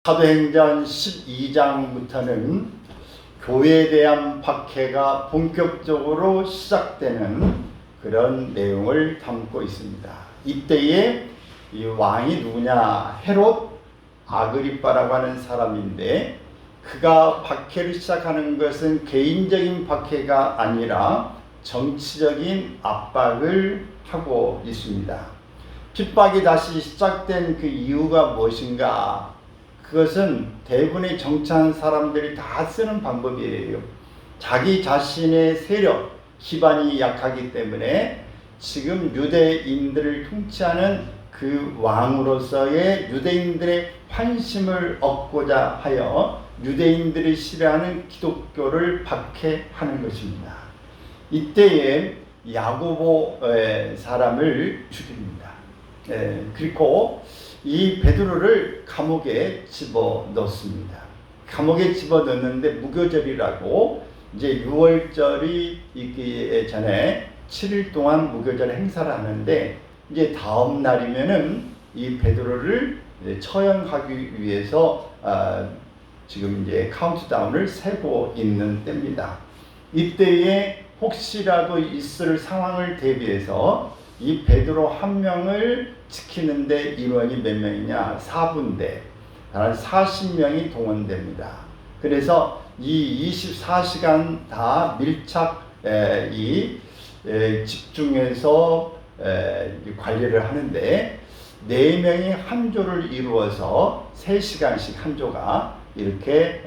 사도행전 12장부터는 교회에 대한 박해가 본격적으로 시작되는 그런 내용을 담고 있습니다. 이때에 이 왕이 누구냐? 헤롯 아그리빠라고 하는 사람인데, 그가 박해를 시작하는 것은 개인적인 박해가 아니라 정치적인 압박을 하고 있습니다. 핍박이 다시 시작된 그 이유가 무엇인가? 그것은 대부분의 정치하는 사람들이 다 쓰는 방법이에요. 자기 자신의 세력, 기반이 약하기 때문에 지금 유대인들을 통치하는 그 왕으로서의 유대인들의 환심을 얻고자 하여 유대인들이 싫어하는 기독교를 박해하는 것입니다. 이때에 야고보 사람을 죽입니다. 그리고 이 베드로를 감옥에 집어넣습니다. 감옥에 집어넣는데 무교절이라고, 이제 6월절이 있기 전에 7일 동안 무교절 행사를 하는데, 이제 다음 날이면은 이 베드로를 처형하기 위해서 지금 이제 카운트다운을 세고 있는 때입니다. 이때에 혹시라도 있을 상황을 대비해서 이 베드로 한 명을 지키는데 인원이 몇 명이냐? 4분대, 40명이 동원됩니다. 그래서 이 24시간 다 밀착 집중해서 관리를 하는데, 4명이 한 조를 이루어서 3시간씩 한 조가 이렇게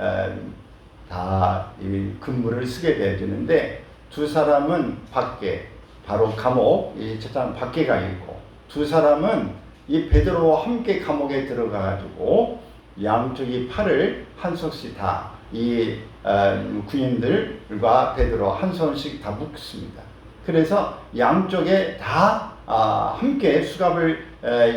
다 근무를 쓰게 되어지는데, 두 사람은 밖에, 바로 감옥 이 재단 밖에 가 있고, 두 사람은 이 베드로와 함께 감옥에 들어가 가지고 양쪽이 팔을 한 손씩 다 이 군인들과 베드로 한 손씩 다 묶습니다. 그래서 양쪽에 다 함께 수갑을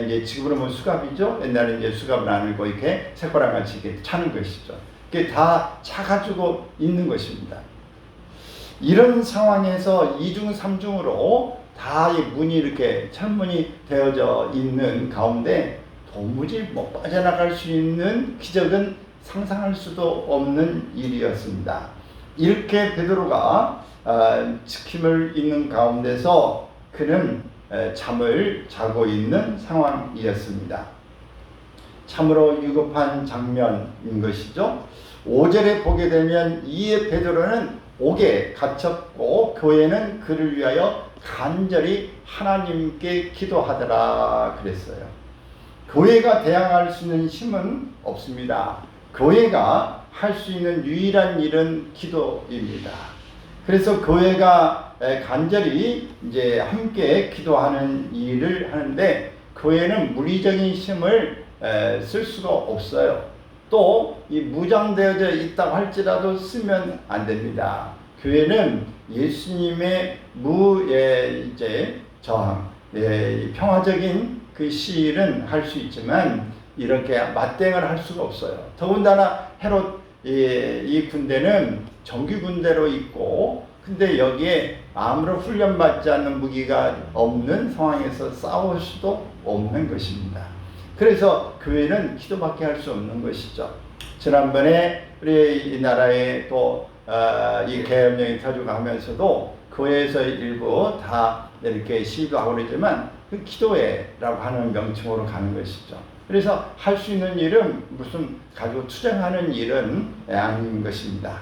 이제 지금으로 보면 수갑이죠. 옛날에 이제 수갑을 안 들고 이렇게 새꼬랑 같이 이렇게 차는 것이죠. 그게 다 차가지고 있는 것입니다. 이런 상황에서 2중 3중으로 다 이 문이 이렇게 철문이 되어져 있는 가운데 도무지 빠져나갈 수 있는 기적은 상상할 수도 없는 일이었습니다. 이렇게 베드로가 지킴을 있는 가운데서 그는 잠을 자고 있는 상황이었습니다. 참으로 위급한 장면인 것이죠. 5절에 보게 되면 이에 베드로는 옥에 갇혔고 교회는 그를 위하여 간절히 하나님께 기도하더라 그랬어요. 교회가 대항할 수 있는 힘은 없습니다. 교회가 할 수 있는 유일한 일은 기도입니다. 그래서 교회가 간절히 이제 함께 기도하는 일을 하는데, 교회는 물리적인 힘을 쓸 수가 없어요. 또 이 무장되어져 있다고 할지라도 쓰면 안 됩니다. 교회는 예수님의 저항, 평화적인 그 시일은 할 수 있지만 이렇게 맞대응을 할 수가 없어요. 더군다나 헤롯 이 군대는 정규 군대로 있고, 근데 여기에 아무런 훈련받지 않는 무기가 없는 상황에서 싸울 수도 없는 것입니다. 그래서 교회는 기도밖에 할 수 없는 것이죠. 지난번에 우리 이 나라에 또 이 계엄령이 터져가면서도 교회에서 일부 다 이렇게 시도하고 그러지만 그 기도회라고 하는 명칭으로 가는 것이죠. 그래서 할 수 있는 일은 무슨 가지고 투쟁하는 일은 아닌 것입니다.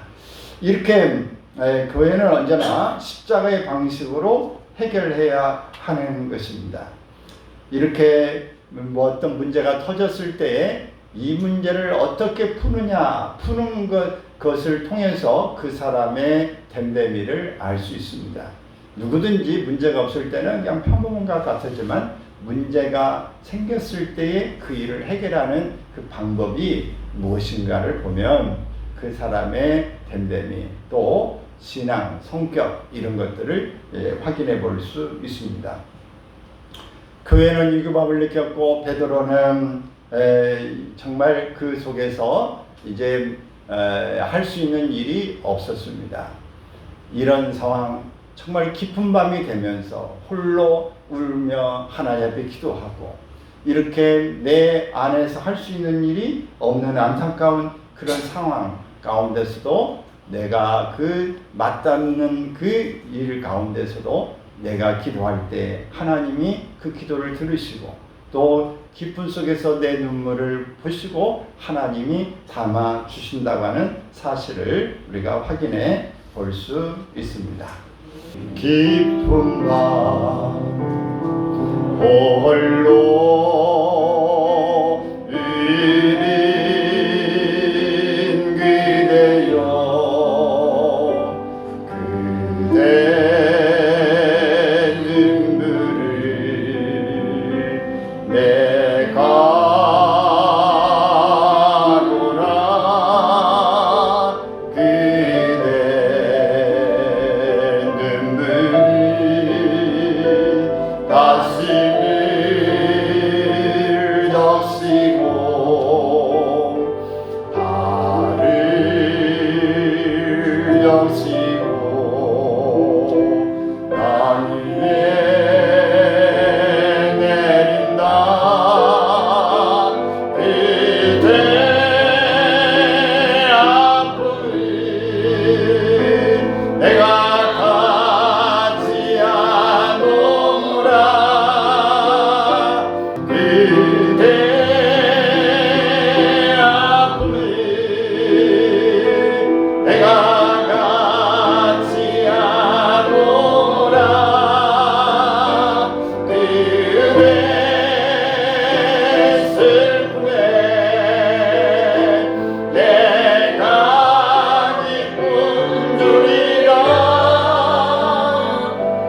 이렇게 교회는 언제나 십자가의 방식으로 해결해야 하는 것입니다. 이렇게 어떤 문제가 터졌을 때에 이 문제를 어떻게 푸는 것을 통해서 그 사람의 됨됨이를 알 수 있습니다. 누구든지 문제가 없을 때는 그냥 평범한가 같았지만, 문제가 생겼을 때에 그 일을 해결하는 그 방법이 무엇인가를 보면 그 사람의 됨됨이, 또 신앙, 성격 이런 것들을 확인해 볼 수 있습니다. 교회는 위급함을 느꼈고, 베드로는 정말 그 속에서 이제 할 수 있는 일이 없었습니다. 이런 상황, 정말 깊은 밤이 되면서 홀로 울며 하나님 앞에 기도하고, 이렇게 내 안에서 할 수 있는 일이 없는 안타까운 그런 상황 가운데서도 내가 그 맞닿는 그 일 가운데서도 내가 기도할 때 하나님이 그 기도를 들으시고 또 기쁨 속에서 내 눈물을 보시고 하나님이 담아 주신다고 하는 사실을 우리가 확인해 볼 수 있습니다. 깊은 밤 홀로 의린 그대여 그대 눈물을 내가노라 그대 눈물이 가슴을 적시고 달을 적시고 나 위에 내린다 그대 아픔을 내가 가지 않노라 그대 아픔을 내가 가지 않노라 그대 슬픔에 내가 기쁨 주리라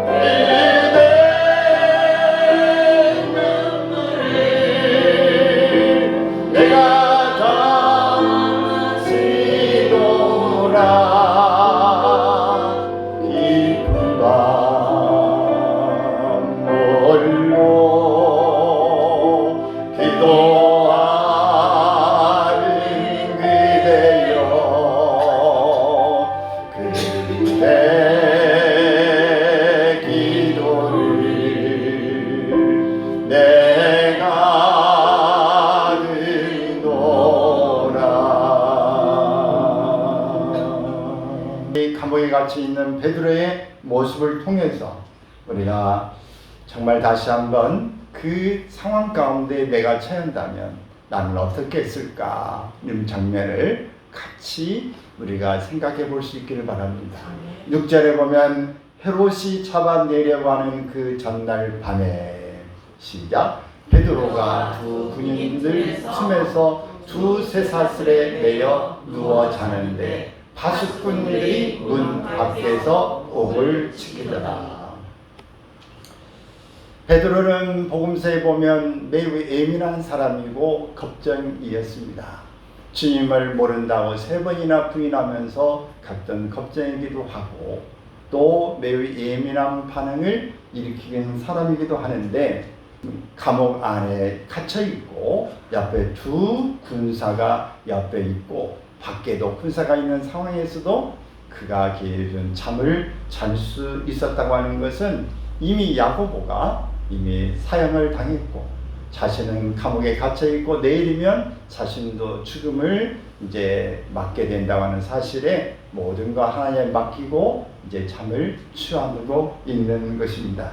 그대 눈물을 내가 담지노라 깊은 밤 홀로 기도하는 그대여 그대 기도를 내가 듣노라. 이 감옥에 갇혀 있는 베드로의 모습을 통해서 우리가 정말 다시 한번 그 상황 가운데 내가 처한다면 나는 어떻게 했을까 이런 장면을 같이 우리가 생각해 볼 수 있기를 바랍니다. 6절에 보면 헤롯이 잡아내려고 하는 그 전날 밤에 시작 베드로가 두 군인들 틈에서 두 쇠사슬에 매여 누워 자는데 파수꾼들이 문 밖에서 옥을 지키더라. 베드로는 복음서에 보면 매우 예민한 사람이고 겁쟁이였습니다. 주님을 모른다고 3번이나 부인하면서 갔던 겁쟁이기도 하고 또 매우 예민한 반응을 일으키는 사람이기도 하는데 감옥 안에 갇혀 있고 옆에 두 군사가 옆에 있고 밖에도 군사가 있는 상황에서도 그가 길은 잠을 잘 수 있었다고 하는 것은 이미 야고보가 이미 사형을 당했고 자신은 감옥에 갇혀 있고 내일이면 자신도 죽음을 이제 맞게 된다고 하는 사실에 모든 거 하나님에 맡기고 이제 잠을 취하고 있는 것입니다.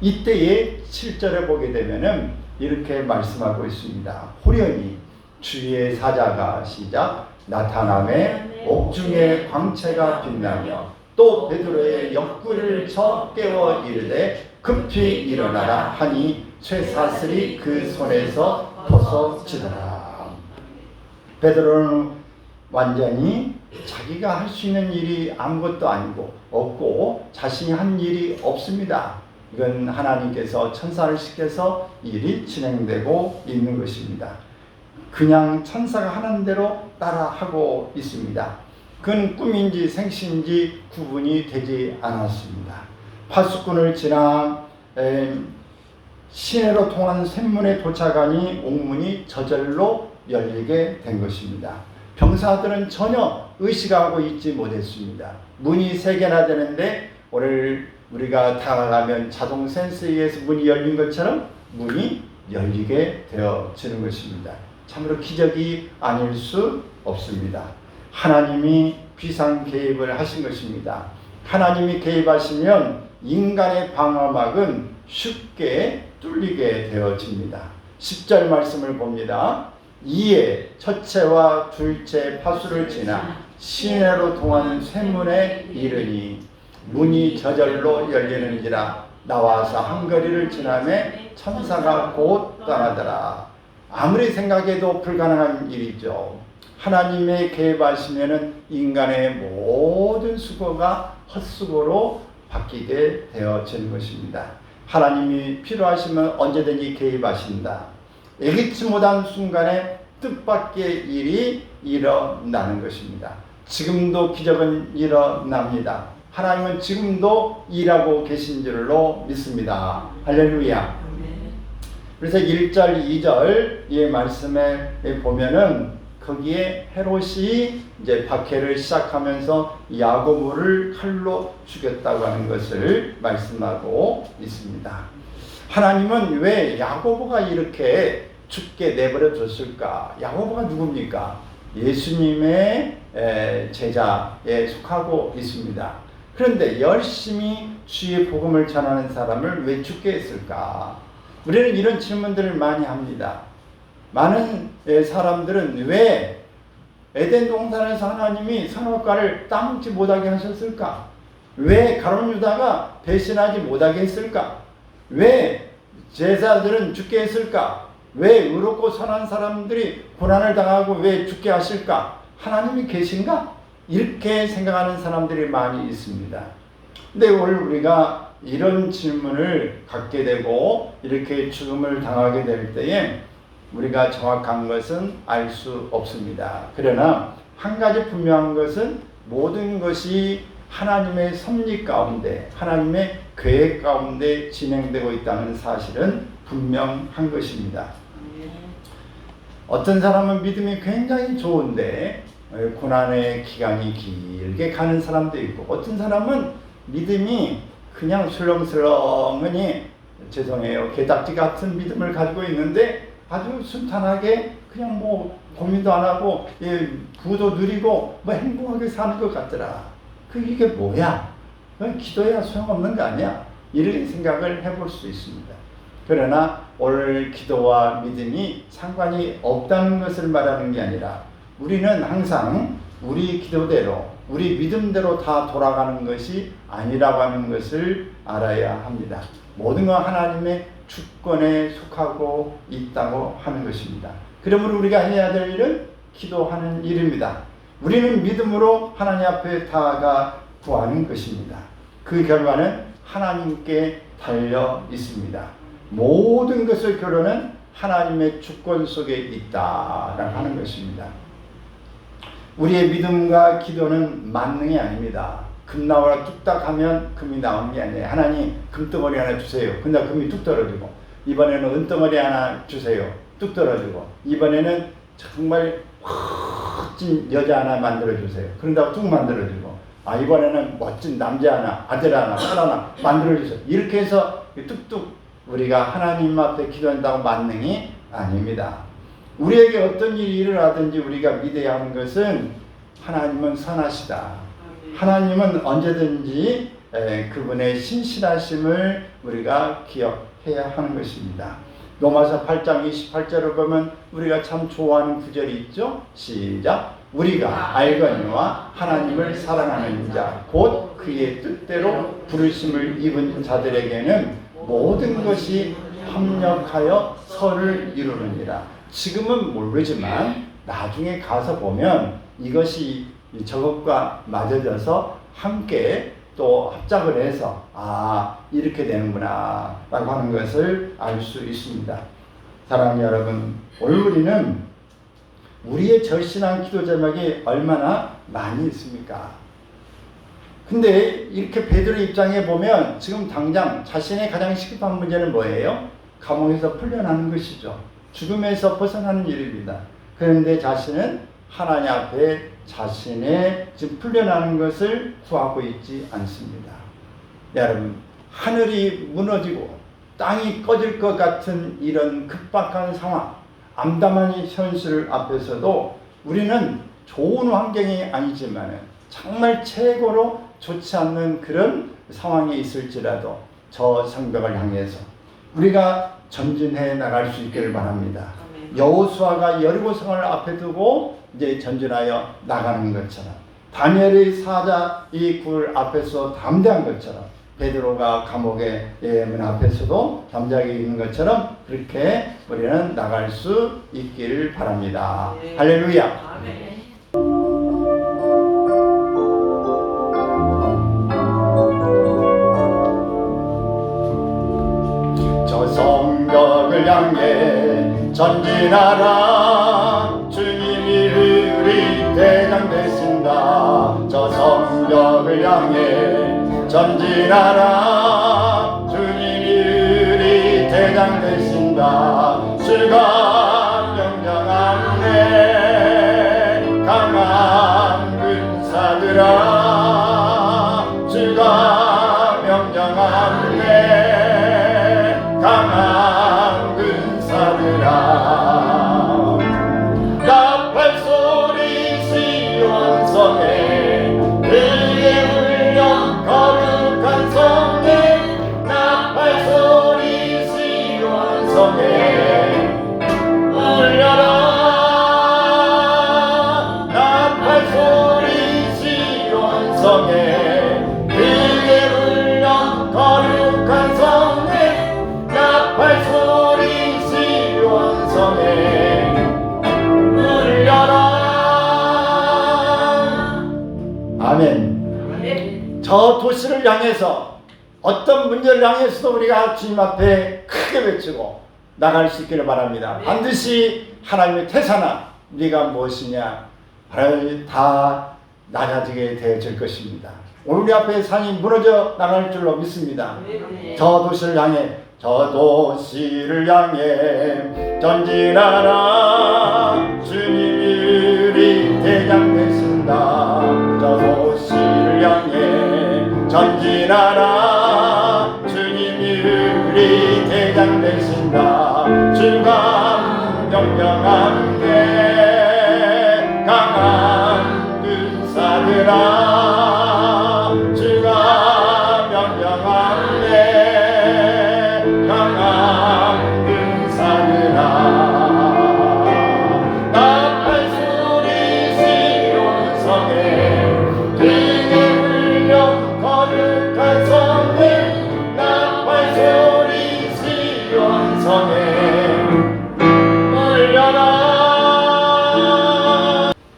이때의 7절에 보게 되면은 이렇게 말씀하고 있습니다. 호련히 주의 사자가 시작 나타남에 옥중에 광채가 빛나며 또 베드로의 옆구리를 쳐 깨워 이르되 급히 일어나라 하니 쇠사슬이 그 손에서 벗어지더라. 베드로는 완전히 자기가 할 수 있는 일이 아무것도 아니고 없고 자신이 한 일이 없습니다. 이건 하나님께서 천사를 시켜서 일이 진행되고 있는 것입니다. 그냥 천사가 하는 대로 따라하고 있습니다. 그건 꿈인지 생시인지 구분이 되지 않았습니다. 파수꾼을 지나 시내로 통한 샘문에 도착하니 옥문이 저절로 열리게 된 것입니다. 병사들은 전혀 의식하고 있지 못했습니다. 문이 3개나 되는데 오늘 우리가 다가가면 자동 센서에 의해서 문이 열린 것처럼 문이 열리게 되어지는 것입니다. 참으로 기적이 아닐 수 없습니다. 하나님이 비상 개입을 하신 것입니다. 하나님이 개입하시면 인간의 방어막은 쉽게 뚫리게 되어집니다. 10절 말씀을 봅니다. 이에 첫째와 둘째 파수를 지나 시내로 통하는 쇠문에 이르니 문이 저절로 열리는지라. 나와서 한 거리를 지나매 천사가 곧 떠나더라. 아무리 생각해도 불가능한 일이죠. 하나님의 개입하시면은 인간의 모든 수고가 헛수고로 바뀌게 되어지는 것입니다. 하나님이 필요하시면 언제든지 개입하신다. 예기치 못한 순간에 뜻밖의 일이 일어나는 것입니다. 지금도 기적은 일어납니다. 하나님은 지금도 일하고 계신 줄로 믿습니다. 할렐루야. 그래서 1절, 2절 이 말씀에 보면은 거기에 헤롯이 이제 박해를 시작하면서 야고보를 칼로 죽였다고 하는 것을 말씀하고 있습니다. 하나님은 왜 야고보가 이렇게 죽게 내버려 뒀을까? 야고보가 누굽니까? 예수님의 제자에 속하고 있습니다. 그런데 열심히 주의 복음을 전하는 사람을 왜 죽게 했을까? 우리는 이런 질문들을 많이 합니다. 많은 사람들은 왜 에덴 동산에서 하나님이 선악과를 따먹지 못하게 하셨을까? 왜 가룟 유다가 배신하지 못하게 했을까? 왜 제자들은 죽게 했을까? 왜 의롭고 선한 사람들이 고난을 당하고 왜 죽게 하실까? 하나님이 계신가? 이렇게 생각하는 사람들이 많이 있습니다. 근데 오늘 우리가 이런 질문을 갖게 되고 이렇게 죽음을 당하게 될 때에 우리가 정확한 것은 알 수 없습니다. 그러나 한 가지 분명한 것은 모든 것이 하나님의 섭리 가운데, 하나님의 계획 가운데 진행되고 있다는 사실은 분명한 것입니다. 어떤 사람은 믿음이 굉장히 좋은데 고난의 기간이 길게 가는 사람도 있고, 어떤 사람은 믿음이 그냥 술렁술렁하니, 죄송해요, 게딱지 같은 믿음을 가지고 있는데 아주 순탄하게 그냥 뭐 고민도 안 하고 부도 누리고 뭐 행복하게 사는 것 같더라. 이게 뭐야? 기도해야 소용없는 거 아니야? 이런 생각을 해볼 수 있습니다. 그러나 오늘 기도와 믿음이 상관이 없다는 것을 말하는 게 아니라 우리는 항상 우리 기도대로, 우리 믿음대로 다 돌아가는 것이 아니라고 하는 것을 알아야 합니다. 모든 건 하나님의 주권에 속하고 있다고 하는 것입니다. 그러므로 우리가 해야 될 일은 기도하는 일입니다. 우리는 믿음으로 하나님 앞에 다가가 구하는 것입니다. 그 결과는 하나님께 달려 있습니다. 모든 것의 결론은 하나님의 주권 속에 있다라고 하는 것입니다. 우리의 믿음과 기도는 만능이 아닙니다. 금 나오라 뚝딱 하면 금이 나오는 게 아니에요. 하나님 금덩어리 하나 주세요. 근데 금이 뚝 떨어지고, 이번에는 은덩어리 하나 주세요. 뚝 떨어지고, 이번에는 정말 멋진 여자 하나 만들어주세요. 그런다고 뚝 만들어지고, 이번에는 멋진 남자 하나, 아들 하나, 딸 하나 만들어주세요. 이렇게 해서 뚝뚝 우리가 하나님 앞에 기도한다고 만능이 아닙니다. 우리에게 어떤 일이 일어나든지 우리가 믿어야 하는 것은 하나님은 선하시다. 하나님은 언제든지 그분의 신실하심을 우리가 기억해야 하는 것입니다. 로마서 8장 28절을 보면 우리가 참 좋아하는 구절이 있죠. 시작. 우리가 알거니와 하나님을 사랑하는 자 곧 그의 뜻대로 부르심을 입은 자들에게는 모든 것이 합력하여 선을 이루느니라. 지금은 모르지만 나중에 가서 보면 이것이 저것과 맞아져서 함께 또 합작을 해서 이렇게 되는구나 라고 하는 것을 알 수 있습니다. 사랑하는 여러분, 오늘 우리는 우리의 절실한 기도 제목이 얼마나 많이 있습니까? 근데 이렇게 베드로 입장에 보면 지금 당장 자신의 가장 시급한 문제는 뭐예요? 감옥에서 풀려나는 것이죠. 죽음에서 벗어나는 일입니다. 그런데 자신은 하나님 앞에 자신의 지금 풀려나는 것을 구하고 있지 않습니다. 여러분, 하늘이 무너지고 땅이 꺼질 것 같은 이런 급박한 상황, 암담한 현실 앞에서도 우리는 좋은 환경이 아니지만 정말 최고로 좋지 않는 그런 상황에 있을지라도 저 성벽을 향해서 우리가 전진해 나갈 수 있기를 바랍니다. 여호수아가 여리고성을 앞에 두고 이제 전진하여 나가는 것처럼, 다니엘의 사자 이 굴 앞에서 담대한 것처럼, 베드로가 감옥의 문 앞에서도 담대하게 있는 것처럼 그렇게 우리는 나갈 수 있기를 바랍니다. 네. 할렐루야. 아멘. 저 성벽을 향해 전진하라. 주님이 우리 대장 되신다. 저 성벽을 향해 전진하라. 주님이 우리 대장 되신다. 주가 명령하네. 강한 군사들아, 주가 명령하네. 강한 군사들아, 나팔 소리 시온성에 그의 울려 거룩한 성에, 나팔 소리 시온성에 울려라. 나팔 소리 시온성에 그의 울려 거룩한 성에, 나팔 소리 시온성에 울려라. 아멘. 저 도시를 향해서, 어떤 문제를 향해서도 우리가 주님 앞에 크게 외치고 나갈 수 있기를 바랍니다. 반드시 하나님의 태산아, 네가 무엇이냐 다 낮아지게 되어질 것입니다. 오늘 우리 앞에 산이 무너져 나갈 줄로 믿습니다. 저 도시를 향해, 저 도시를 향해 전진하라. 주님이 우리 대장 되신다. 저 도시를 향해 전진하라. 주님이 우리 대장 되신다. 주가 명령하네. 강한 군사들아, 주가 명령하네. 강한 군사들아, 나팔 소리 시온성에 그의 울려 거룩한 성에, 나팔 소리 시온성에 울려라.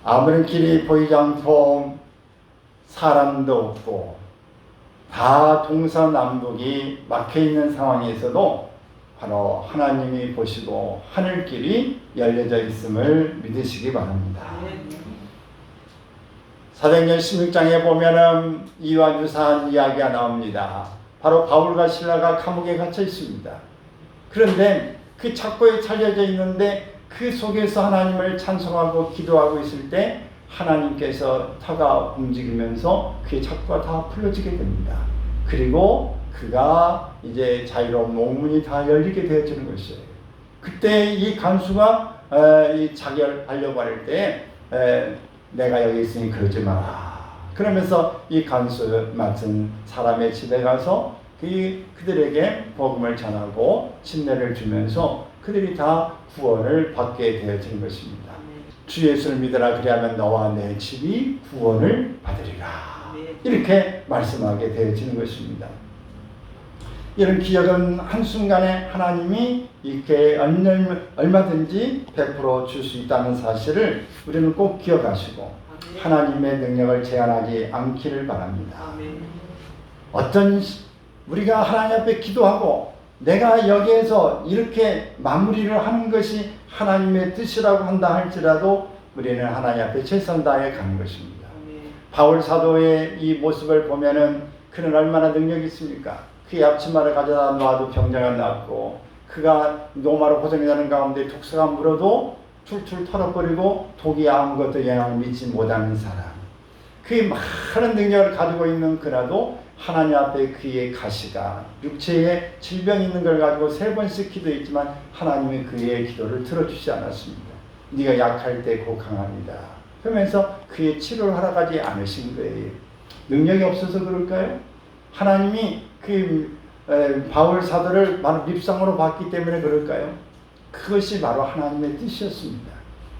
아무런 길이 보이지 않고 사람도 없고 다 동서남북이 막혀있는 상황에서도 바로 하나님이 보시고 하늘길이 열려져 있음을 믿으시기 바랍니다. 사도행전 16장에 보면은 이와 유사한 이야기가 나옵니다. 바로 바울과 실라가 감옥에 갇혀 있습니다. 그런데 그 착고에 차려져 있는데 그 속에서 하나님을 찬송하고 기도하고 있을 때 하나님께서 터가 움직이면서 그의 착고가 다 풀어지게 됩니다. 그리고 그가 이제 자유로운 몽문이 다 열리게 되어지는 것이에요. 그때 이 간수가 이 자결하려고 할 때 내가 여기 있으니 그러지 마라. 그러면서 이 간수 맡은 사람의 집에 가서 그들에게 복음을 전하고 침례를 주면서 그들이 다 구원을 받게 되어지는 것입니다. 주 예수를 믿으라, 그리하면 너와 내 집이 구원을 받으리라. 이렇게 말씀하게 되어지는 것입니다. 이런 기적은 한순간에 하나님이 이렇게 얼마든지 베풀어 줄 수 있다는 사실을 우리는 꼭 기억하시고 하나님의 능력을 제한하지 않기를 바랍니다. 어떤 우리가 하나님 앞에 기도하고 내가 여기에서 이렇게 마무리를 하는 것이 하나님의 뜻이라고 한다 할지라도 우리는 하나님 앞에 최선 다해 가는 것입니다. 바울 사도의 이 모습을 보면은 그는 얼마나 능력이 있습니까? 그의 앞치마를 가져다 놔도 병자가 낫고, 그가 노마로 고생이 나는 가운데 독사가 물어도 출출 털어버리고 독이 아무것도 영향을 미치지 못하는 사람. 그의 많은 능력을 가지고 있는 그라도 하나님 앞에 그의 가시가 육체에 질병이 있는 걸 가지고 3번씩 기도했지만 하나님이 그의 기도를 들어주지 않았습니다. 네가 약할 때 곧 강합니다. 그러면서 그의 치료를 허락하지 않으신 거예요. 능력이 없어서 그럴까요? 하나님이 바울 사도를 바로 밉상으로 봤기 때문에 그럴까요? 그것이 바로 하나님의 뜻이었습니다.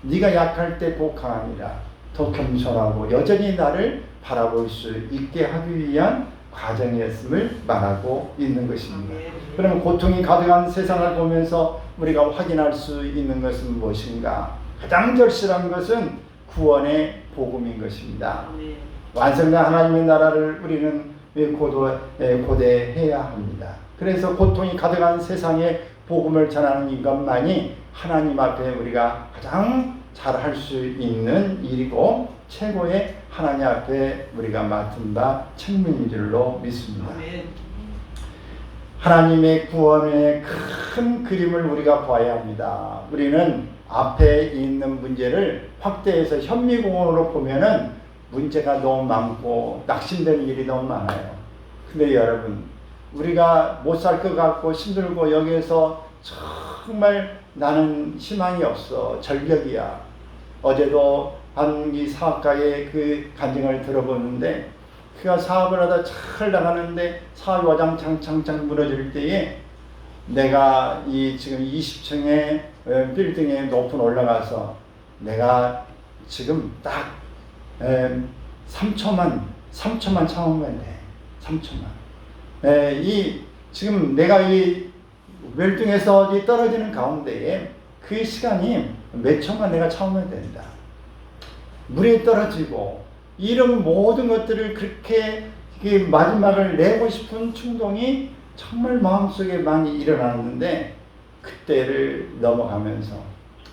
네가 약할 때 곧 강하니라. 더 겸손하고 여전히 나를 바라볼 수 있게 하기 위한 과정이었음을 말하고 있는 것입니다. 그러면 고통이 가득한 세상을 보면서 우리가 확인할 수 있는 것은 무엇인가? 가장 절실한 것은 구원의 복음인 것입니다. 완성된 하나님의 나라를 우리는 고대해야 합니다. 그래서 고통이 가득한 세상에 복음을 전하는 이것만이 하나님 앞에 우리가 가장 잘할 수 있는 일이고 최고의 하나님 앞에 우리가 맡은 바 책무인 줄로 믿습니다. 하나님의 구원의 큰 그림을 우리가 봐야 합니다. 우리는 앞에 있는 문제를 확대해서 현미공으로 보면은 문제가 너무 많고 낙심되는 일이 너무 많아요. 근데 여러분, 우리가 못 살 것 같고 힘들고 여기에서 정말 나는 희망이 없어, 절벽이야. 어제도 한 이 사업가의 그 간증을 들어보는데 그가 사업을 하다 잘 나가는데 사업이 와장창창 무너질 때에 내가 이 지금 20층의 빌딩에 높은 올라가서 내가 지금 딱 3초만 참으면 돼. 3초만. 지금 내가 이 웰등에서 떨어지는 가운데에 그 시간이 몇 초만 내가 참으면 된다. 물에 떨어지고 이런 모든 것들을 그렇게 마지막을 내고 싶은 충동이 정말 마음속에 많이 일어났는데 그때를 넘어가면서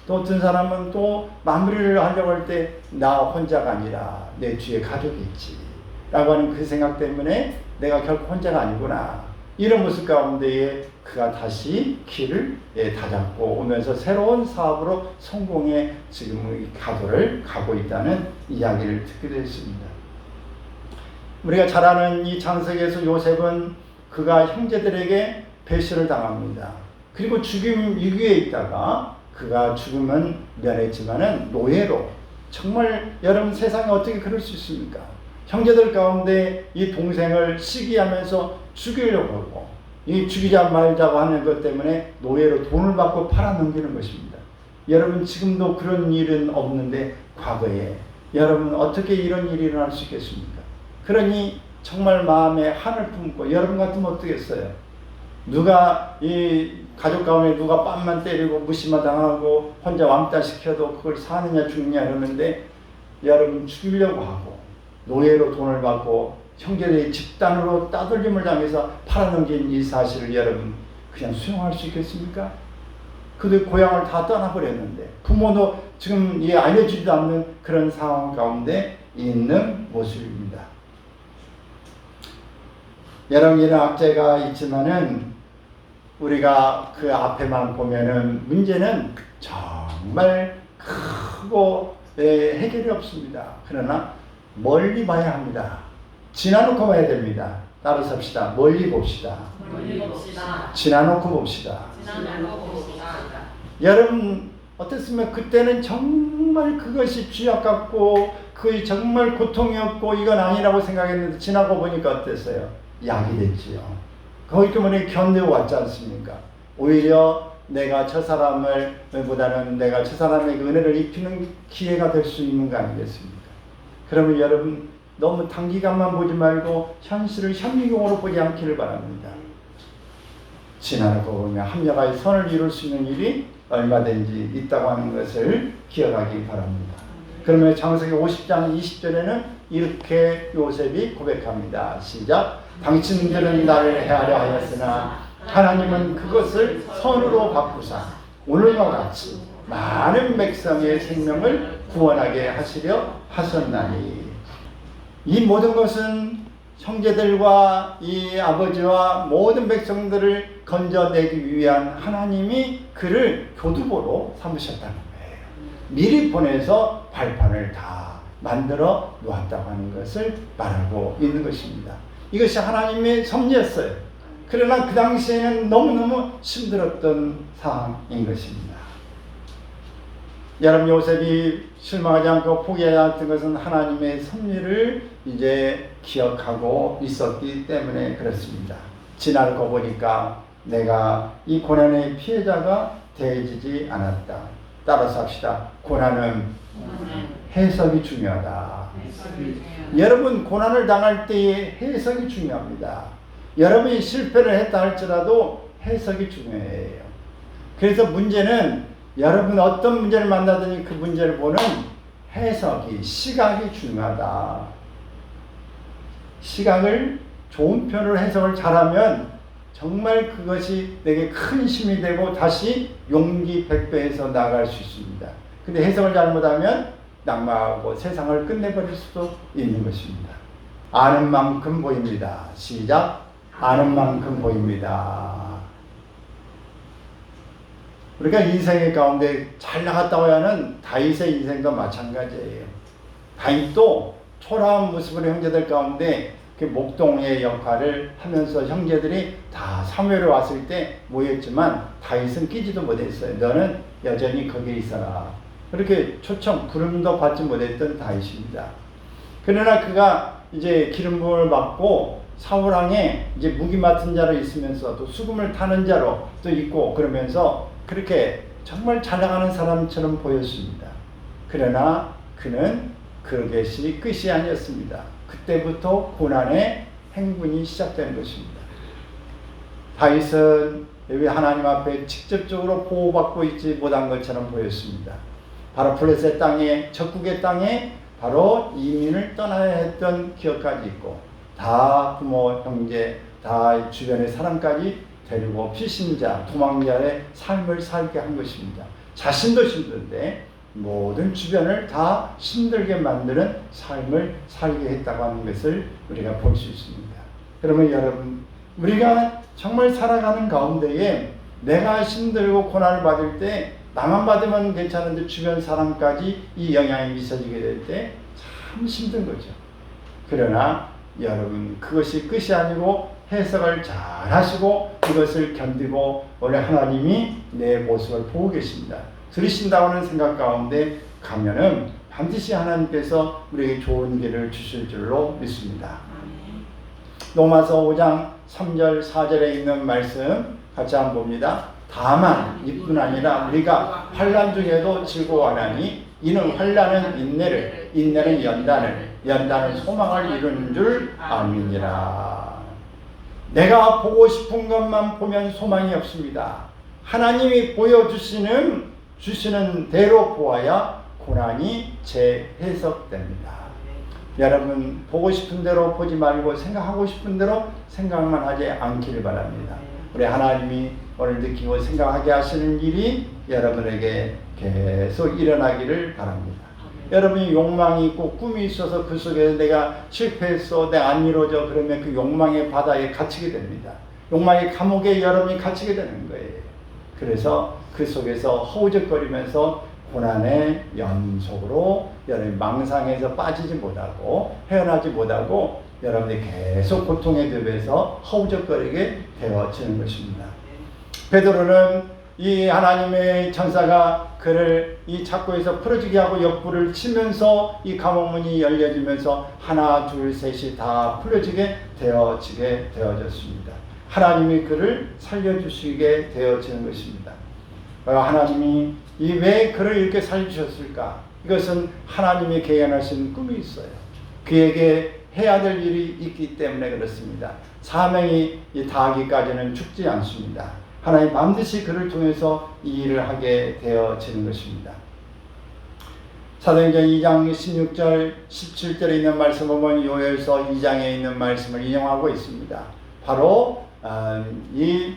또 어떤 사람은 또 마무리를 하려고 할 때 나 혼자가 아니라 내 뒤에 가족이 있지 라고 하는 그 생각 때문에 내가 결코 혼자가 아니구나. 이런 모습 가운데에 그가 다시 길을 다잡고 오면서 새로운 사업으로 성공의 지금 가도를 가고 있다는 이야기를 듣게 됐습니다. 우리가 잘 아는 이 창세기에서 요셉은 그가 형제들에게 배신을 당합니다. 그리고 죽임 위기에 있다가 그가 죽음은 면했지만은 노예로, 정말 여러분 세상에 어떻게 그럴 수 있습니까? 형제들 가운데 이 동생을 시기하면서 죽이려고 하고 이 죽이자 말자고 하는 것 때문에 노예로 돈을 받고 팔아넘기는 것입니다. 여러분 지금도 그런 일은 없는데 과거에 여러분 어떻게 이런 일이 일어날 수 있겠습니까? 그러니 정말 마음에 한을 품고 여러분 같으면 어떻겠어요? 누가 이 가족 가운데 누가 뺨만 때리고 무시만 당하고 혼자 왕따 시켜도 그걸 사느냐 죽느냐 이러는데 여러분 죽이려고 하고 노예로 돈을 받고 형제들의 집단으로 따돌림을 당해서 팔아넘긴 이 사실을 여러분 그냥 수용할 수 있겠습니까? 그들 고향을 다 떠나버렸는데 부모도 지금 알려지지도 않는 그런 상황 가운데 있는 모습입니다. 여러분 이런 악재가 있지만은 우리가 그 앞에만 보면은 문제는 정말 크고 해결이 없습니다. 그러나 멀리 봐야 합니다. 지나놓고 봐야 됩니다. 따라서 합시다. 멀리 봅시다. 지나놓고 봅시다. 여러분 어땠으면 그때는 정말 그것이 쥐약 같고 그게 정말 고통이었고 이건 아니라고 생각했는데 지나고 보니까 어땠어요? 약이 됐지요. 거기 때문에 견뎌 왔지 않습니까? 오히려 내가 저 사람을 보다는 내가 저 사람에게 은혜를 입히는 기회가 될 수 있는 거 아니겠습니까? 그러면 여러분 너무 단기간만 보지 말고 현실을 현미경으로 보지 않기를 바랍니다. 지나고 보면 합력하여 선을 이룰 수 있는 일이 얼마든지 있다고 하는 것을 기억하기 바랍니다. 그러면 창세기 50장 20절에는 이렇게 요셉이 고백합니다. 시작. 당신들은 나를 해하려 하였으나 하나님은 그것을 선으로 바꾸사 오늘과 같이 많은 백성의 생명을 구원하게 하시려 하셨나니. 이 모든 것은 형제들과 이 아버지와 모든 백성들을 건져내기 위한 하나님이 그를 교두보로 삼으셨다는 거예요. 미리 보내서 발판을 다 만들어 놓았다고 하는 것을 말하고 있는 것입니다. 이것이 하나님의 섭리였어요. 그러나 그 당시에는 너무너무 힘들었던 상황인 것입니다. 여러분, 요셉이 실망하지 않고 포기하지 않았던 것은 하나님의 섭리를 이제 기억하고 있었기 때문에 그렇습니다. 지나고 보니까 내가 이 고난의 피해자가 되어지지 않았다. 따라서 합시다. 고난은 해석이 중요하다. 여러분, 고난을 당할 때의 해석이 중요합니다. 여러분이 실패를 했다 할지라도 해석이 중요해요. 그래서 문제는 여러분 어떤 문제를 만나더니 그 문제를 보는 해석이, 시각이 중요하다. 시각을 좋은 편으로 해석을 잘하면 정말 그것이 내게 큰 힘이 되고 다시 용기 백배해서 나아갈 수 있습니다. 근데 해석을 잘못하면 낙마하고 세상을 끝내버릴 수도 있는 것입니다. 아는 만큼 보입니다. 시작. 아는 만큼 보입니다. 우리가 인생의 가운데 잘 나갔다고 하는 다윗의 인생도 마찬가지예요. 다윗도 초라한 모습으로 형제들 가운데 그 목동의 역할을 하면서 형제들이 다 사무엘에 왔을 때 모였지만 다윗은 끼지도 못했어요. 너는 여전히 거기에 있어라. 그렇게 초청, 부름도 받지 못했던 다윗입니다. 그러나 그가 이제 기름 부음을 받고 사울왕에 이제 무기 맡은 자로 있으면서 또 수금을 타는 자로 또 있고 그러면서 그렇게 정말 잘 나가는 사람처럼 보였습니다. 그러나 그는 그것이 끝이 아니었습니다. 그때부터 고난의 행군이 시작된 것입니다. 다윗은 왜 하나님 앞에 직접적으로 보호받고 있지 못한 것처럼 보였습니다. 바로 블레셋 땅에, 적국의 땅에 바로 이민을 떠나야 했던 기억까지 있고 다 부모, 형제, 다 주변의 사람까지 데리고 피신자, 도망자의 삶을 살게 한 것입니다. 자신도 힘든데 모든 주변을 다 힘들게 만드는 삶을 살게 했다고 하는 것을 우리가 볼 수 있습니다. 그러면 여러분, 우리가 정말 살아가는 가운데에 내가 힘들고 고난을 받을 때 나만 받으면 괜찮은데 주변 사람까지 이 영향이 미쳐지게 될 때 참 힘든 거죠. 그러나 여러분, 그것이 끝이 아니고 해석을 잘 하시고 이것을 견디고 원래 하나님이 내 모습을 보고 계십니다. 들으신다고 하는 생각 가운데 가면은 반드시 하나님께서 우리에게 좋은 길을 주실 줄로 믿습니다. 로마서 5장 3절 4절에 있는 말씀 같이 한번 봅니다. 다만 이뿐 아니라 우리가 환난 중에도 즐거워하나니 이는 환난은 인내를, 인내는 연단을, 연단은 소망을 이루는 줄 아미니라. 내가 보고 싶은 것만 보면 소망이 없습니다. 하나님이 주시는 대로 보아야 고난이 재해석됩니다. 여러분, 보고 싶은 대로 보지 말고 생각하고 싶은 대로 생각만 하지 않기를 바랍니다. 우리 하나님이 오늘 느끼고 생각하게 하시는 일이 여러분에게 계속 일어나기를 바랍니다. 여러분이 욕망이 있고 꿈이 있어서 그 속에서 내가 실패했어, 내가 안 이루어져, 그러면 그 욕망의 바다에 갇히게 됩니다. 욕망의 감옥에 여러분이 갇히게 되는 거예요. 그래서 그 속에서 허우적거리면서 고난의 연속으로 여러분이 망상에서 빠지지 못하고 헤어나지 못하고 여러분이 계속 고통에 들면서 허우적거리게 되어지는 것입니다. 베드로는 이 하나님의 천사가 그를 이 착고에서 풀어지게 하고 옆구를 치면서 이 감옥문이 열려지면서 하나 둘 셋이 다 풀어지게 되어졌습니다. 하나님이 그를 살려주시게 되어지는 것입니다. 하나님이 왜 그를 이렇게 살려주셨을까? 이것은 하나님이 계획하신 꿈이 있어요. 그에게 해야 될 일이 있기 때문에 그렇습니다. 사명이 다하기까지는 죽지 않습니다. 하나님 반드시 그를 통해서 이 일을 하게 되어지는 것입니다. 사도행전 2장 16절 17절에 있는 말씀을 보면 요엘서 2장에 있는 말씀을 인용하고 있습니다. 바로 이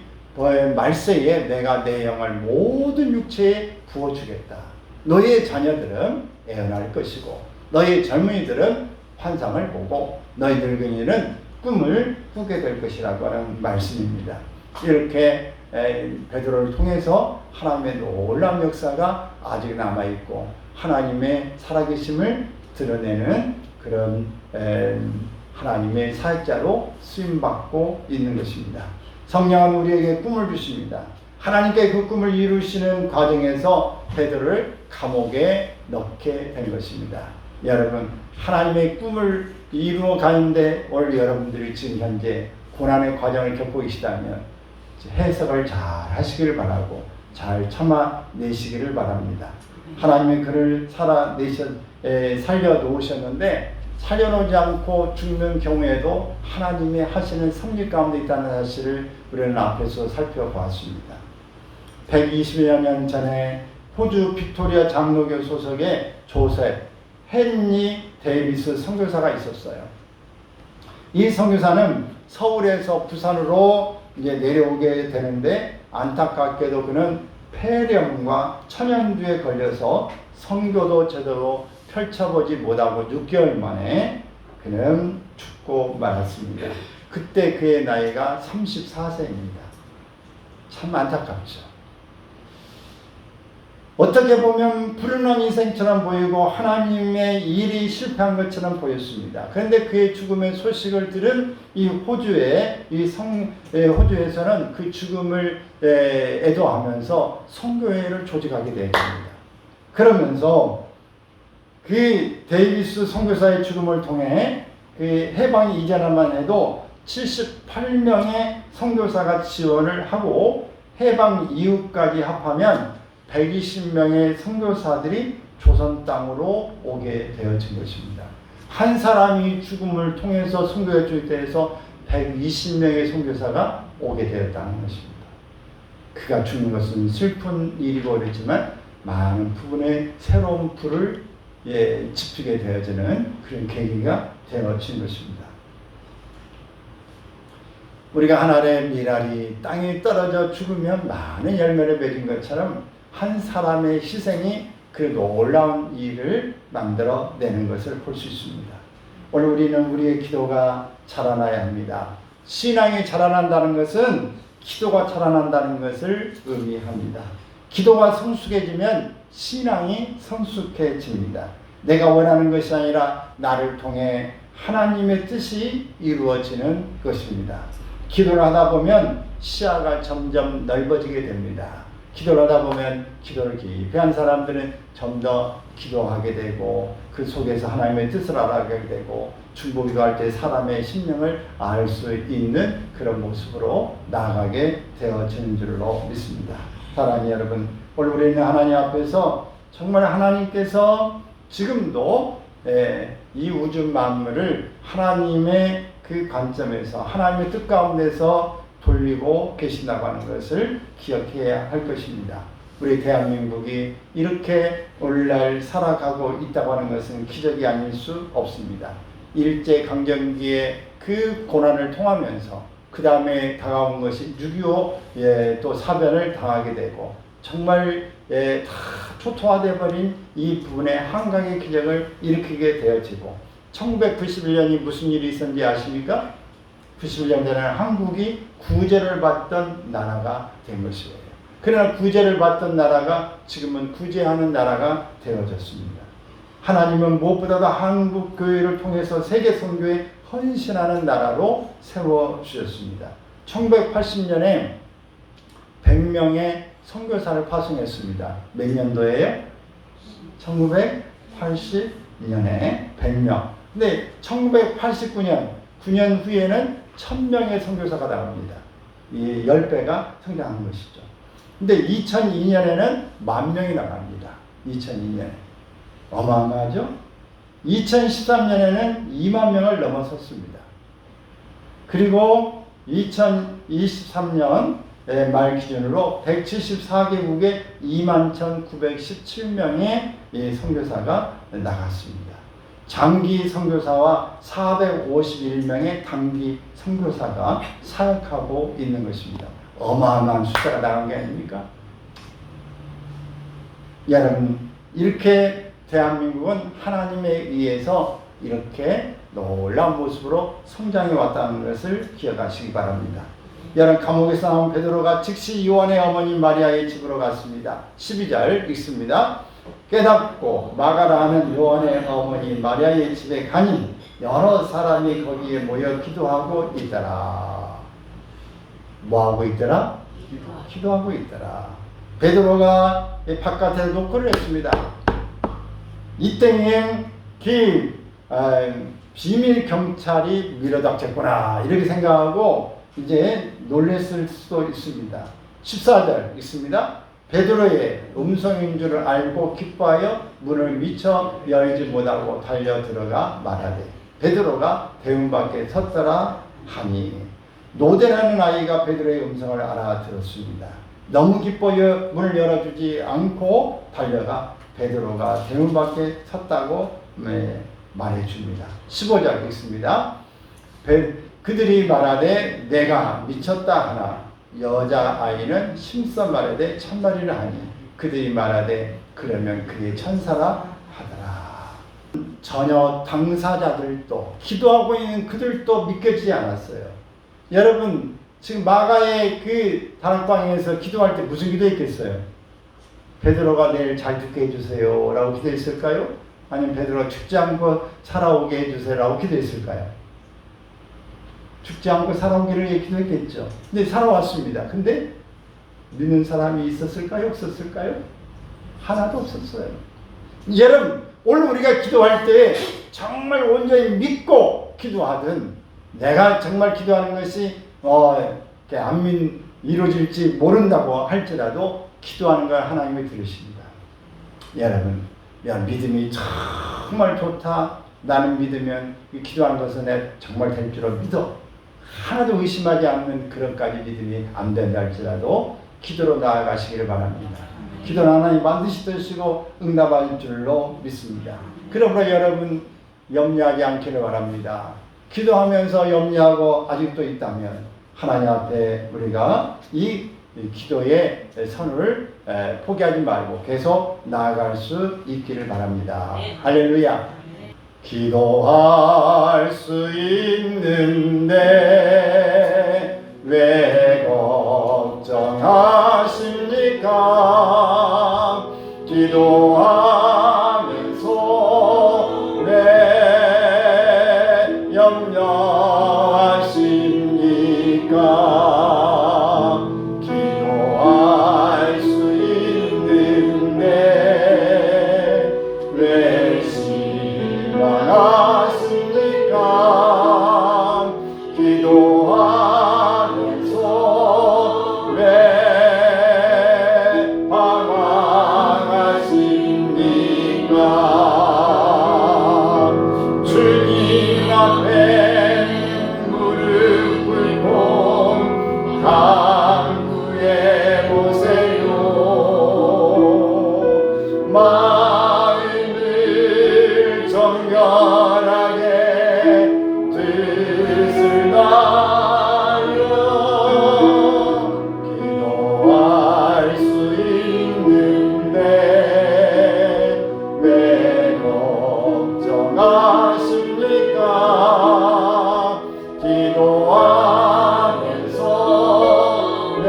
말세에 내가 내 영을 모든 육체에 부어주겠다. 너의 자녀들은 애어날 것이고 너의 젊은이들은 환상을 보고 너희 늙은이는 꿈을 꾸게 될 것이라고 하는 말씀입니다. 이렇게 베드로를 통해서 하나님의 놀라운 역사가 아직 남아있고 하나님의 살아계심을 드러내는 그런 하나님의 사역자로 쓰임받고 있는 것입니다. 성령은 우리에게 꿈을 주십니다. 하나님께 그 꿈을 이루시는 과정에서 베드로를 감옥에 넣게 된 것입니다. 여러분, 하나님의 꿈을 이루어 가는데 오늘 여러분들이 지금 현재 고난의 과정을 겪고 계시다면 해석을 잘 하시기를 바라고 잘 참아내시기를 바랍니다. 하나님이 그를 살려놓으셨는데 살려놓지 않고 죽는 경우에도 하나님이 하시는 섭리 가운데 있다는 사실을 우리는 앞에서 살펴보았습니다. 120여 년 전에 호주 빅토리아 장로교 소속의 조셉 헨리 데이비스 선교사가 있었어요. 이 선교사는 서울에서 부산으로 이제 내려오게 되는데 안타깝게도 그는 폐렴과 천연두에 걸려서 선교도 제대로 펼쳐보지 못하고 6개월 만에 그는 죽고 말았습니다. 그때 그의 나이가 34세입니다. 참 안타깝죠. 어떻게 보면 불운한 인생처럼 보이고 하나님의 일이 실패한 것처럼 보였습니다. 그런데 그의 죽음의 소식을 들은 이 호주에서는 그 죽음을 애도하면서 선교회를 조직하게 되었습니다. 그러면서 그 데이비스 선교사의 죽음을 통해 그 해방이 이전만 해도 78명의 선교사가 지원을 하고 해방 이후까지 합하면 120명의 선교사들이 조선 땅으로 오게 되어진 것입니다. 한 사람이 죽음을 통해서 선교에 조직돼서 120명의 선교사가 오게 되었다는 것입니다. 그가 죽는 것은 슬픈 일이고 그랬지만 많은 부분의 새로운 풀을 짚게 되어지는 그런 계기가 되어진 것입니다. 우리가 한 알의 밀알이 땅에 떨어져 죽으면 많은 열매를 맺은 것처럼 한 사람의 희생이 그 놀라운 일을 만들어내는 것을 볼 수 있습니다. 오늘 우리는 우리의 기도가 자라나야 합니다. 신앙이 자라난다는 것은 기도가 자라난다는 것을 의미합니다. 기도가 성숙해지면 신앙이 성숙해집니다. 내가 원하는 것이 아니라 나를 통해 하나님의 뜻이 이루어지는 것입니다. 기도를 하다 보면 시야가 점점 넓어지게 됩니다. 기도를 하다 보면 기도를 깊이 한 사람들은 좀 더 기도하게 되고 그 속에서 하나님의 뜻을 알아가게 되고 중보기도할 때 사람의 심령을 알 수 있는 그런 모습으로 나아가게 되어지는 줄로 믿습니다. 사랑하는 여러분, 오늘 우리는 하나님 앞에서 정말 하나님께서 지금도 이 우주 만물을 하나님의 그 관점에서 하나님의 뜻 가운데서 돌리고 계신다고 하는 것을 기억해야 할 것입니다. 우리 대한민국이 이렇게 오늘날 살아가고 있다고 하는 것은 기적이 아닐 수 없습니다. 일제강점기에 그 고난을 통하면서 그 다음에 다가온 것이 6.25 또 사변을 당하게 되고 정말 다 초토화되어 버린 이 부분의 한강의 기적을 일으키게 되어지고 1991년이 무슨 일이 있었는지 아십니까? 91년 전에 한국이 구제를 받던 나라가 된 것이에요. 그러나 구제를 받던 나라가 지금은 구제하는 나라가 되어졌습니다. 하나님은 무엇보다도 한국 교회를 통해서 세계 선교에 헌신하는 나라로 세워주셨습니다. 1980년에 100명의 선교사를 파송했습니다. 몇 년도에요? 1980년에 100명. 근데 1989년, 9년 후에는 1000명의 선교사가 나옵니다. 이 10배가 성장한 것이죠. 근데 2002년에는 10,000명이 나갑니다. 2002년에. 어마어마하죠? 2013년에는 2만 명을 넘어섰습니다. 그리고 2023년 말 기준으로 174개국에 21,917명의 선교사가 나갔습니다. 장기 선교사와 451명의 단기 선교사가 사역하고 있는 것입니다. 어마어마한 숫자가 나간 게 아닙니까? 여러분, 이렇게 대한민국은 하나님에 의해서 이렇게 놀라운 모습으로 성장해 왔다는 것을 기억하시기 바랍니다. 여러분, 감옥에서 나온 베드로가 즉시 요한의 어머니 마리아의 집으로 갔습니다. 12절 읽습니다. 깨닫고 마가라는 요한의 어머니 마리아의 집에 가니 여러 사람이 거기에 모여 기도하고 있더라. 뭐하고 있더라? 기도하고 있더라. 베드로가 바깥에 노크를 했습니다. 이때에 비밀 경찰이 밀어닥쳤구나 이렇게 생각하고 이제 놀랬을 수도 있습니다. 14절 있습니다. 베드로의 음성인 줄을 알고 기뻐하여 문을 미처 열지 못하고 달려 들어가 말하되 베드로가 대문 밖에 섰더라 하니 노대라는 아이가 베드로의 음성을 알아들었습니다. 너무 기뻐여 문을 열어주지 않고 달려가 베드로가 대문 밖에 섰다고 말해줍니다. 15절 있습니다. 그들이 말하되 내가 미쳤다 하나 여자아이는 심써 말하되 참말이라 하니 그들이 말하되 그러면 그의 천사라 하더라. 전혀 당사자들도 기도하고 있는 그들도 믿겨지지 않았어요. 여러분 지금 마가의 그 다락방에서 기도할 때 무슨 기도했겠어요? 베드로가 내일 잘 듣게 해주세요 라고 기도했을까요? 아니면 베드로가 죽지 않고 살아오게 해주세요 라고 기도했을까요? 죽지 않고 살아오기를 기도했겠죠. 근데 살아왔습니다. 근데 믿는 사람이 있었을까요? 없었을까요? 하나도 없었어요. 여러분 오늘 우리가 기도할 때 정말 온전히 믿고 기도하든 내가 정말 기도하는 것이 안 이루어질지 모른다고 할지라도 기도하는 걸 하나님이 들으십니다. 여러분 믿음이 정말 좋다. 나는 믿으면 기도하는 것은 내 정말 될 줄로 믿어. 하나도 의심하지 않는 그런까지 믿음이 안 된다 할지라도 기도로 나아가시기를 바랍니다. 기도는 하나님 반드시 들으시고 응답할 줄로 믿습니다. 그러므로 여러분 염려하지 않기를 바랍니다. 기도하면서 염려하고 아직도 있다면 하나님 앞에 우리가 이 기도의 선을 포기하지 말고 계속 나아갈 수 있기를 바랍니다. 할렐루야. 기도할 수 있는데 왜 걱정하십니까? 기도하면서 왜 염려하십니까? 기도할 수 있는데 왜 실망하십니까? 기도하면서 왜 방황하십니까? 주님 앞에 무릎 꿇고 간구해 보세요. 마음을 정결하게 뜻을 다하여 기도할 수 있는데 왜 걱정하십니까? 기도하면서 왜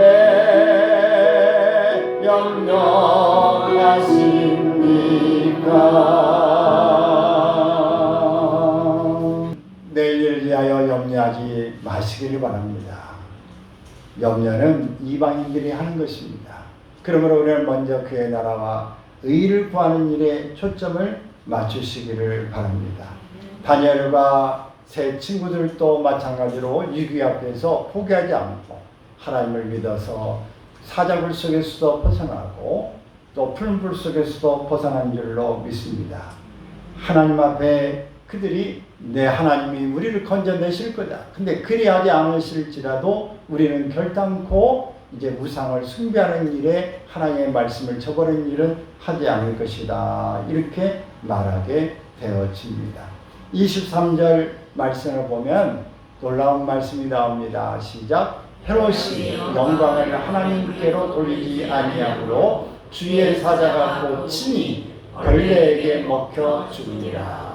염려하십니까? 내일을 위하여 염려하지 마시기를 바랍니다. 염려는 이방인들이 하는 것입니다. 그러므로 우리는 먼저 그의 나라와 의를 구하는 일에 초점을 맞추시기를 바랍니다. 다니엘과 새 친구들도 마찬가지로 위기 앞에서 포기하지 않고 하나님을 믿어서 사자굴 속에서도 벗어나고 또 푸른 불 속에서도 벗어난 줄로 믿습니다. 하나님 앞에 그들이 내 하나님이 우리를 건져내실 거다. 근데 그리하지 않으실지라도 우리는 결단코 이제 우상을 숭배하는 일에 하나님의 말씀을 저버리는 일은 하지 않을 것이다. 이렇게 말하게 되어집니다. 23절 말씀을 보면 놀라운 말씀이 나옵니다. 시작. 헤롯이 영광을 하나님께로 돌리지 아니하므로 주의 사자가 곧 친히 벌레에게 먹혀 죽으리라.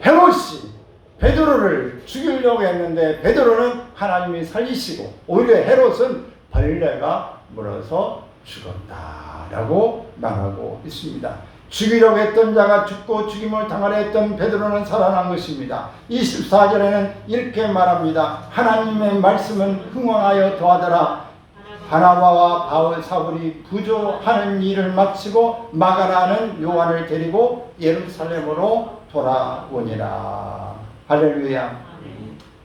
헤롯이 베드로를 죽이려고 했는데 베드로는 하나님이 살리시고 오히려 헤롯은 벌레가 물어서 죽었다라고 말하고 있습니다. 죽이려고 했던 자가 죽고 죽임을 당하려 했던 베드로는 살아난 것입니다. 24절에는 이렇게 말합니다. 하나님의 말씀은 흥왕하여 더하더라. 바나바와 바울 사울이 부조하는 일을 마치고 마가라는 요한을 데리고 예루살렘으로 돌아오니라. 할렐루야.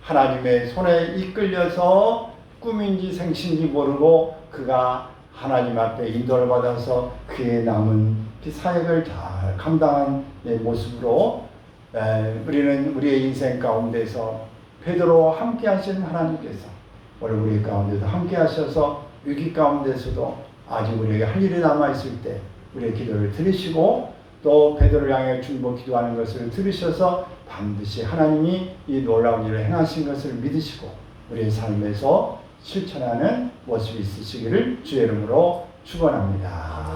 하나님의 손에 이끌려서 꿈인지 생신지 모르고 그가 하나님 앞에 인도를 받아서 그의 남은 그 사역을 잘 감당한 모습으로 우리는 우리의 인생 가운데서 베드로와 함께 하신 하나님께서 오늘 우리 가운데도 함께 하셔서 위기 가운데서도 아직 우리에게 할 일이 남아있을 때 우리의 기도를 들으시고 또 베드로를 향해 중보 기도하는 것을 들으셔서 반드시 하나님이 이 놀라운 일을 행하신 것을 믿으시고 우리의 삶에서 실천하는 모습이 있으시기를 주의 이름으로 축원합니다.